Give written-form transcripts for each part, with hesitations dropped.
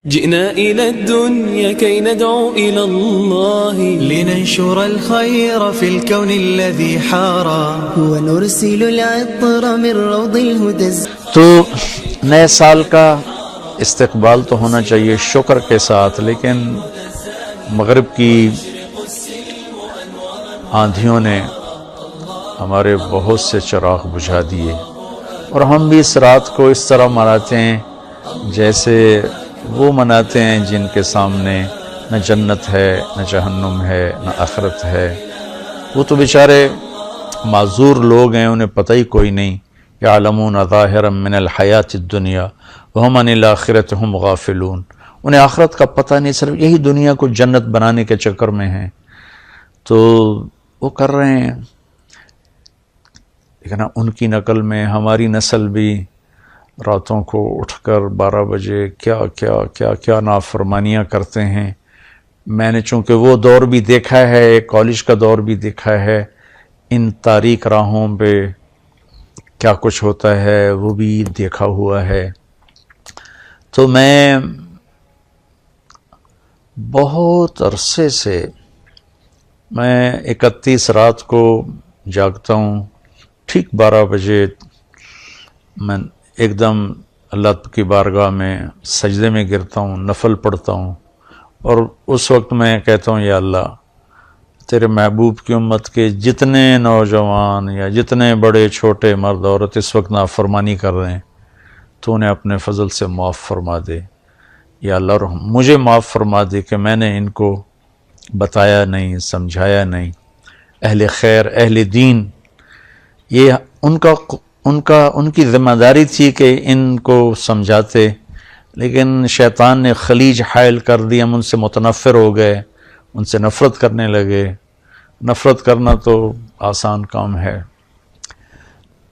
جئنا إلى الدنيا كي ندعو إلى الله لننشر الخير في الكون الذي حارى ونرسل العطر من روض الهدى. تو نئے سال کا استقبال تو ہونا چاہیے شکر کے ساتھ، لیکن مغرب کی آندھیوں نے ہمارے بہت سے چراغ بجھا دیے، اور ہم بھی اس رات کو اس طرح مناتے ہیں جیسے وہ مناتے ہیں جن کے سامنے نہ جنت ہے، نہ جہنم ہے، نہ آخرت ہے۔ وہ تو بیچارے معذور لوگ ہیں، انہیں پتہ ہی کوئی نہیں۔ یعلمون ظاہرا من الحیات الدنیا وہم عن الآخرۃ ہم غافلون۔ انہیں آخرت کا پتہ نہیں، صرف یہی دنیا کو جنت بنانے کے چکر میں ہیں، تو وہ کر رہے ہیں۔ لیکن ان کی نقل میں ہماری نسل بھی راتوں کو اٹھ کر 12 بجے کیا نافرمانیاں کرتے ہیں۔ میں نے چونکہ وہ دور بھی دیکھا ہے، کالج کا دور بھی دیکھا ہے، ان تاریک راہوں پہ کیا کچھ ہوتا ہے وہ بھی دیکھا ہوا ہے۔ تو میں بہت عرصے سے، میں 31 رات کو جاگتا ہوں، ٹھیک 12 بجے میں ایک دم اللہ کی بارگاہ میں سجدے میں گرتا ہوں، نفل پڑھتا ہوں، اور اس وقت میں کہتا ہوں یا اللہ، تیرے محبوب کی امت کے جتنے نوجوان یا جتنے بڑے چھوٹے مرد عورت اس وقت نافرمانی کر رہے ہیں، تو انہیں اپنے فضل سے معاف فرما دے یا اللہ، اور مجھے معاف فرما دے کہ میں نے ان کو بتایا نہیں، سمجھایا نہیں۔ اہل خیر، اہل دین، یہ ان کی ذمہ داری تھی کہ ان کو سمجھاتے، لیکن شیطان نے خلیج حائل کر دی، ہم ان سے متنفر ہو گئے، ان سے نفرت کرنے لگے۔ نفرت کرنا تو آسان کام ہے،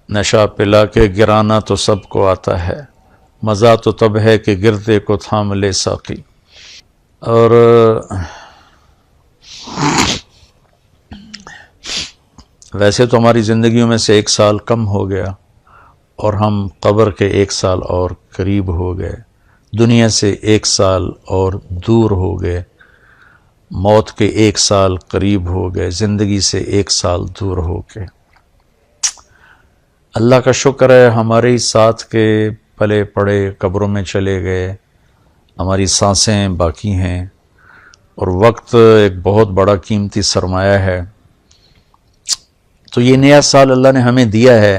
نشہ پلا کے گرانا تو سب کو آتا ہے، مزہ تو تب ہے کہ گرتے کو تھام لے ساقی۔ اور ویسے تو ہماری زندگیوں میں سے 1 سال کم ہو گیا، اور ہم قبر کے 1 سال اور قریب ہو گئے، دنیا سے 1 سال اور دور ہو گئے، موت کے 1 سال قریب ہو گئے، زندگی سے 1 سال دور ہو گئے۔ اللہ کا شکر ہے ہمارے ہی ساتھ کے پلے پڑے قبروں میں چلے گئے، ہماری سانسیں باقی ہیں، اور وقت ایک بہت بڑا قیمتی سرمایہ ہے۔ تو یہ نیا سال اللہ نے ہمیں دیا ہے،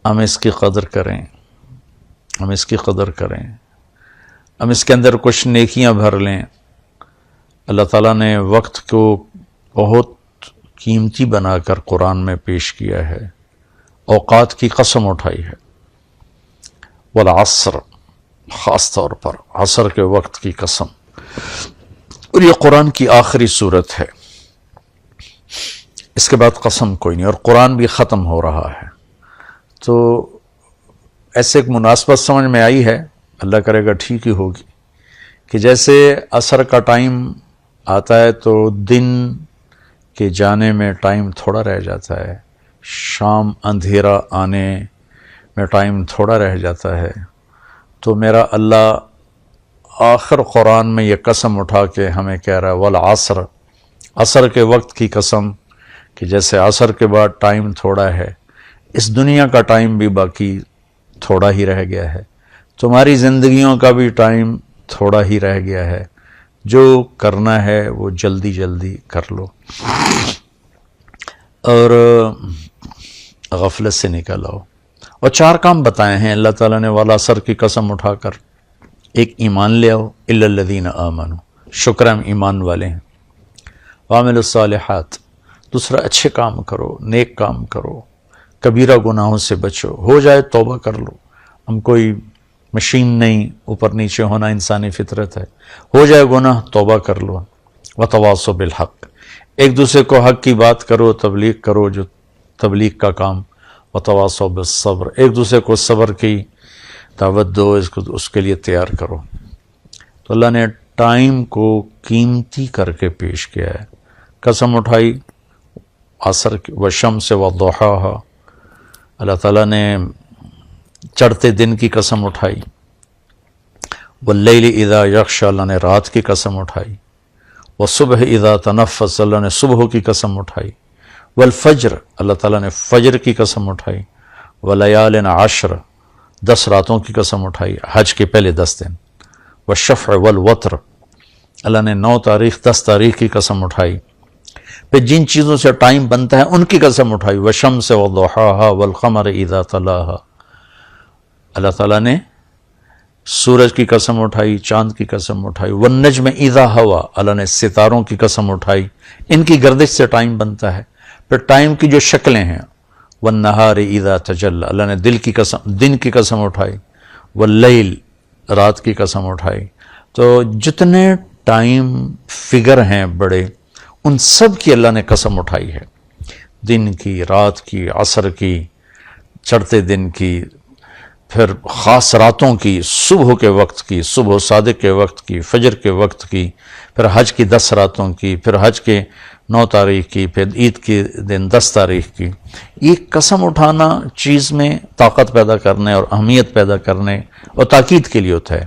ہم اس کی قدر کریں، ہم اس کی قدر کریں، ہم اس کے اندر کچھ نیکیاں بھر لیں۔ اللہ تعالیٰ نے وقت کو بہت قیمتی بنا کر قرآن میں پیش کیا ہے، اوقات کی قسم اٹھائی ہے، والعصر، خاص طور پر عصر کے وقت کی قسم، اور یہ قرآن کی آخری صورت ہے، اس کے بعد قسم کوئی نہیں، اور قرآن بھی ختم ہو رہا ہے۔ تو ایسے ایک مناسبت سمجھ میں آئی ہے، اللہ کرے گا ٹھیک ہی ہوگی، کہ جیسے عصر کا ٹائم آتا ہے تو دن کے جانے میں ٹائم تھوڑا رہ جاتا ہے، شام اندھیرا آنے میں ٹائم تھوڑا رہ جاتا ہے، تو میرا اللہ آخر قرآن میں یہ قسم اٹھا کے ہمیں کہہ رہا ہے، والعصر، عصر کے وقت کی قسم، کہ جیسے عصر کے بعد ٹائم تھوڑا ہے، اس دنیا کا ٹائم بھی باقی تھوڑا ہی رہ گیا ہے، تمہاری زندگیوں کا بھی ٹائم تھوڑا ہی رہ گیا ہے، جو کرنا ہے وہ جلدی جلدی کر لو، اور غفلت سے نکل آؤ۔ اور 4 کام بتائے ہیں اللہ تعالیٰ نے والعصر کی قسم اٹھا کر۔ ایک، ایمان لے آؤ، الا الذین آمنوا، شکر ہم ایمان والے ہیں، وعملوا الصالحات، دوسرا اچھے کام کرو، نیک کام کرو، کبیرہ گناہوں سے بچو، ہو جائے توبہ کر لو، ہم کوئی مشین نہیں، اوپر نیچے ہونا انسانی فطرت ہے، ہو جائے گناہ توبہ کر لو، وتواصوا بالحق، ایک دوسرے کو حق کی بات کرو، تبلیغ کرو، جو تبلیغ کا کام، وتواصوا بالصبر، ایک دوسرے کو صبر کی دعوت دو، اس کے لیے تیار کرو۔ تو اللہ نے ٹائم کو قیمتی کر کے پیش کیا ہے، قسم اٹھائی عصر کی، والشمس وضحاها، اللہ تعالیٰ نے چڑھتے دن کی قسم اٹھائی، واللیل اذا یغشی اللہ نے رات کی قسم اٹھائی، والصبح اذا تنفس اللہ نے صبح کی قسم اٹھائی، والفجر اللہ تعالیٰ نے فجر کی قسم اٹھائی، ولیال عشر 10 راتوں کی قسم اٹھائی حج کے پہلے 10 دن، والشفع والوتر اللہ نے 9 تاریخ 10 تاریخ کی قسم اٹھائی، پھر جن چیزوں سے ٹائم بنتا ہے ان کی قسم اٹھائی، والشمس وضحاها والقمر اذا تلاها اللہ تعالیٰ نے سورج کی قسم اٹھائی، چاند کی قسم اٹھائی، والنجم اذا ہوا اللہ نے ستاروں کی قسم اٹھائی، ان کی گردش سے ٹائم بنتا ہے، پھر ٹائم کی جو شکلیں ہیں، والنہار اذا تجلی اللہ نے دن کی قسم اٹھائی، واللیل رات کی قسم اٹھائی۔ تو جتنے ٹائم فگر ہیں بڑے، ان سب کی اللہ نے قسم اٹھائی ہے، دن کی، رات کی، عصر کی، چڑھتے دن کی، پھر خاص راتوں کی، صبح کے وقت کی، صبح صادق کے وقت کی، فجر کے وقت کی، پھر حج کی 10 راتوں کی، پھر حج کے 9 تاریخ کی، پھر عید کے دن 10 تاریخ کی۔ یہ قسم اٹھانا چیز میں طاقت پیدا کرنے اور اہمیت پیدا کرنے اور تاکید کے لیے ہوتا ہے۔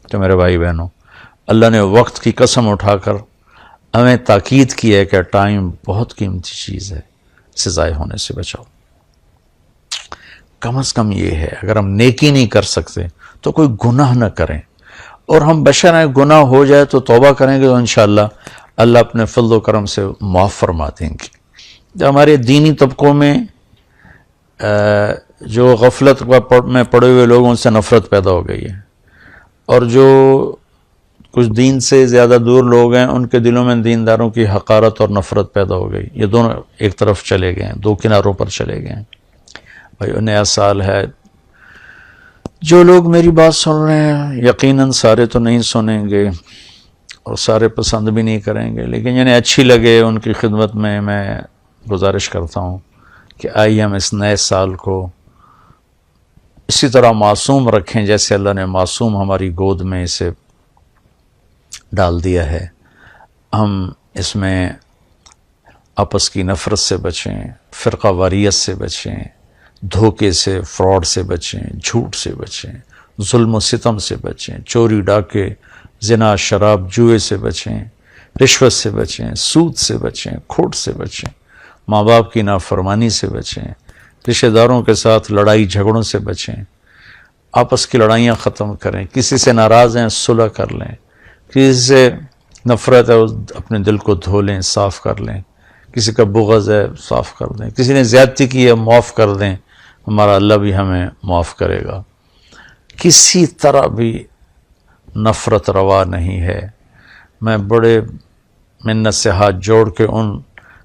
تو میرے بھائی بہنوں، اللہ نے وقت کی قسم اٹھا کر ہمیں تاکید کی ہے کہ ٹائم بہت قیمتی چیز ہے، اسے ضائع ہونے سے بچاؤ۔ کم از کم یہ ہے، اگر ہم نیکی نہیں کر سکتے تو کوئی گناہ نہ کریں، اور ہم بشر ہیں، گناہ ہو جائے تو توبہ کریں گے تو انشاءاللہ اللہ اپنے فضل و کرم سے معاف فرما دیں گے۔ جو ہمارے دینی طبقوں میں جو غفلت میں پڑے ہوئے لوگوں سے نفرت پیدا ہو گئی ہے، اور جو کچھ دین سے زیادہ دور لوگ ہیں ان کے دلوں میں دینداروں کی حقارت اور نفرت پیدا ہو گئی، یہ دونوں ایک طرف چلے گئے ہیں، 2 کناروں پر چلے گئے ہیں۔ بھائی نیا سال ہے، جو لوگ میری بات سن رہے ہیں یقیناً سارے تو نہیں سنیں گے اور سارے پسند بھی نہیں کریں گے، لیکن جنہیں اچھی لگے ان کی خدمت میں گزارش کرتا ہوں کہ آئیے ہم اس نئے سال کو اسی طرح معصوم رکھیں جیسے اللہ نے معصوم ہماری گود میں اسے ڈال دیا ہے۔ ہم اس میں آپس کی نفرت سے بچیں، فرقہ واریت سے بچیں، دھوکے سے، فراڈ سے بچیں، جھوٹ سے بچیں، ظلم و ستم سے بچیں، چوری ڈاکے، زنا، شراب، جوئے سے بچیں، رشوت سے بچیں، سود سے بچیں، کھوٹ سے بچیں، ماں باپ کی نافرمانی سے بچیں، رشتہ داروں کے ساتھ لڑائی جھگڑوں سے بچیں، آپس کی لڑائیاں ختم کریں، کسی سے ناراض ہیں صلح کر لیں، کسی سے نفرت ہے اپنے دل کو دھو لیں، صاف کر لیں، کسی کا بغض ہے صاف کر دیں، کسی نے زیادتی کی ہے معاف کر دیں، ہمارا اللہ بھی ہمیں معاف کرے گا۔ کسی طرح بھی نفرت روا نہیں ہے۔ میں بڑے منت سے ہاتھ جوڑ کے ان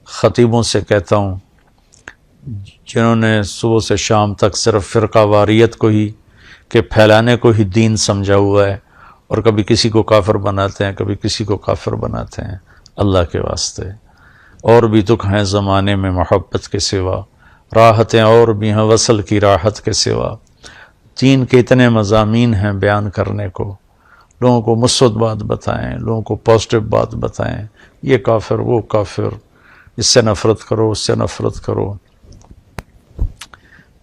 خطیبوں سے کہتا ہوں جنہوں نے صبح سے شام تک صرف فرقہ واریت کو ہی کہ پھیلانے کو ہی دین سمجھا ہوا ہے، اور کبھی کسی کو کافر بناتے ہیں، کبھی کسی کو کافر بناتے ہیں، اللہ کے واسطے اور بھی دکھ ہیں زمانے میں محبت کے سوا، راحتیں اور بھی ہیں وصل کی راحت کے سوا، دین کے اتنے مضامین ہیں بیان کرنے کو، لوگوں کو مثبت بات بتائیں، لوگوں کو پازیٹیو بات بتائیں، یہ کافر وہ کافر، اس سے نفرت کرو اس سے نفرت کرو۔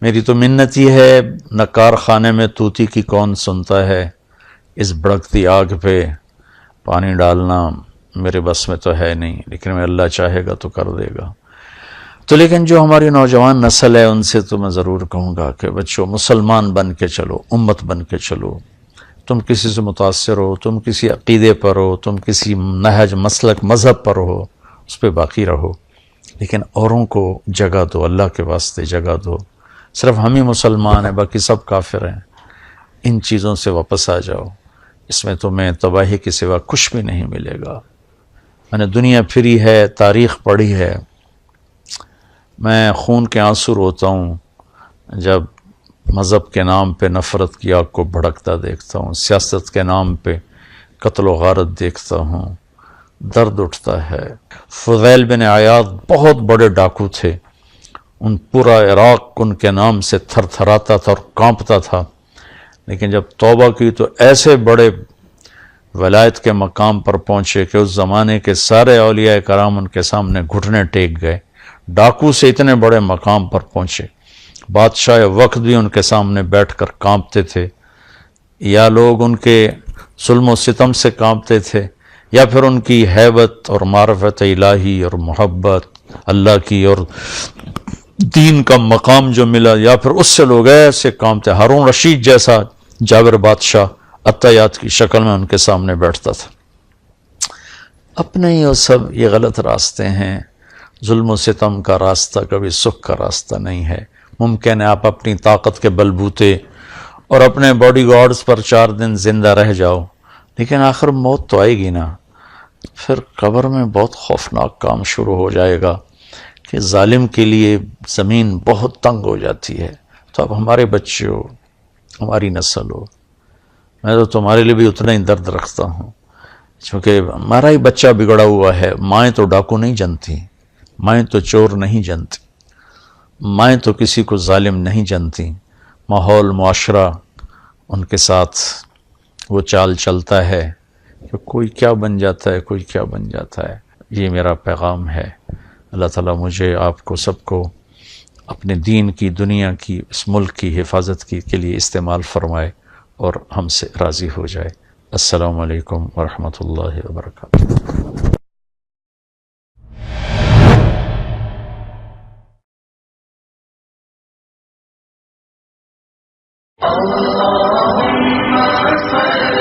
میری تو منت یہ ہے، نکار خانے میں طوطی کی کون سنتا ہے، اس بھڑکتی آگ پہ پانی ڈالنا میرے بس میں تو ہے نہیں، لیکن میں اللہ چاہے گا تو کر دے گا۔ تو لیکن جو ہماری نوجوان نسل ہے ان سے تو میں ضرور کہوں گا کہ بچوں مسلمان بن کے چلو، امت بن کے چلو۔ تم کسی سے متاثر ہو، تم کسی عقیدے پر ہو، تم کسی نہج مسلک مذہب پر ہو، اس پہ باقی رہو، لیکن اوروں کو جگہ دو، اللہ کے واسطے جگہ دو۔ صرف ہم ہی مسلمان ہیں، باقی سب کافر ہیں، ان چیزوں سے واپس آ جاؤ، اس میں تمہیں تباہی کے سوا کچھ بھی نہیں ملے گا۔ میں نے دنیا پھری ہے، تاریخ پڑھی ہے، میں خون کے آنسو روتا ہوں جب مذہب کے نام پہ نفرت کی آگ کو بھڑکتا دیکھتا ہوں، سیاست کے نام پہ قتل و غارت دیکھتا ہوں، درد اٹھتا ہے۔ فضیل بن عیاض بہت بڑے ڈاکو تھے، ان پورا عراق ان کے نام سے تھر تھراتا تھا اور کانپتا تھا، لیکن جب توبہ کی تو ایسے بڑے ولایت کے مقام پر پہنچے کہ اس زمانے کے سارے اولیاء کرام ان کے سامنے گھٹنے ٹیک گئے۔ ڈاکو سے اتنے بڑے مقام پر پہنچے، بادشاہ وقت بھی ان کے سامنے بیٹھ کر کانپتے تھے، یا لوگ ان کے ظلم و ستم سے کانپتے تھے، یا پھر ان کی ہیبت اور معرفت الہی اور محبت اللہ کی اور دین کا مقام جو ملا، یا پھر اس سے لوگ ایسے کانپتے. ہارون رشید جیسا جابر بادشاہ عطیات کی شکل میں ان کے سامنے بیٹھتا تھا. اپنے ہی وہ سب یہ غلط راستے ہیں. ظلم و ستم کا راستہ کبھی سکھ کا راستہ نہیں ہے. ممکن ہے آپ اپنی طاقت کے بلبوتے اور اپنے باڈی گارڈز پر 4 دن زندہ رہ جاؤ، لیکن آخر موت تو آئے گی نا. پھر قبر میں بہت خوفناک کام شروع ہو جائے گا کہ ظالم کے لیے زمین بہت تنگ ہو جاتی ہے. تو اب ہمارے بچے ہو، ہماری نسل ہو، میں تو تمہارے لیے بھی اتنا ہی درد رکھتا ہوں، چونکہ ہمارا ہی بچہ بگڑا ہوا ہے. مائیں تو ڈاکو نہیں جانتی، مائیں تو چور نہیں جانتی، مائیں تو کسی کو ظالم نہیں جانتی. ماحول معاشرہ ان کے ساتھ وہ چال چلتا ہے کہ کوئی کیا بن جاتا ہے، کوئی کیا بن جاتا ہے. یہ میرا پیغام ہے. اللہ تعالیٰ مجھے، آپ کو، سب کو اپنے دین کی، دنیا کی، اس ملک کی حفاظت کے لیے استعمال فرمائے اور ہم سے راضی ہو جائے. السلام علیکم ورحمۃ اللہ وبرکاتہ. اللهم صل